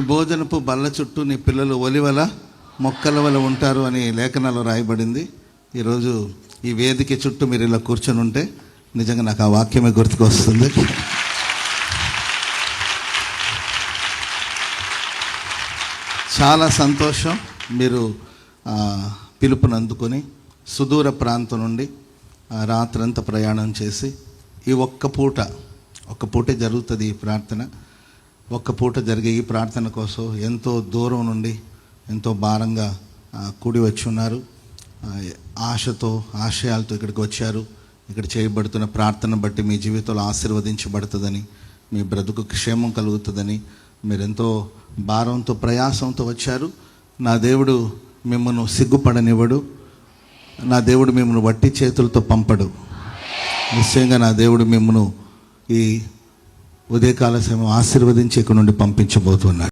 భోజనపు బల్ల చుట్టూ నీ పిల్లలు ఒలివల మొక్కల వల్ల ఉంటారు అని లేఖనాల్లో రాయబడింది. ఈరోజు ఈ వేదిక చుట్టూ మీరు ఇలా కూర్చొని ఉంటే నిజంగా నాకు ఆ వాక్యమే గుర్తుకు వస్తుంది. చాలా సంతోషం. మీరు పిలుపుని అందుకొని సుదూర ప్రాంతం నుండి రాత్రంతా ప్రయాణం చేసి ఈ ఒక్క పూటే జరుగుతుంది ఈ ప్రార్థన. ఒక్క పూట జరిగే ఈ ప్రార్థన కోసం ఎంతో దూరం నుండి ఎంతో భారంగా కూడి వచ్చి ఉన్నారు. ఆశయాలతో ఇక్కడికి వచ్చారు. ఇక్కడ చేయబడుతున్న ప్రార్థన బట్టి మీ జీవితంలో ఆశీర్వదించబడుతుందని, మీ బ్రతుకు క్షేమం కలుగుతుందని మీరెంతో భారంతో ప్రయాసంతో వచ్చారు. నా దేవుడు మిమ్మల్ని సిగ్గుపడనివ్వడు. నా దేవుడు మిమ్మల్ని వట్టి చేతులతో పంపడు. నిశ్చయంగా నా దేవుడు మిమ్మల్ని ఈ ఉదయకాల సమయం ఆశీర్వదించి ఇక్కడ నుండి పంపించబోతున్నాడు.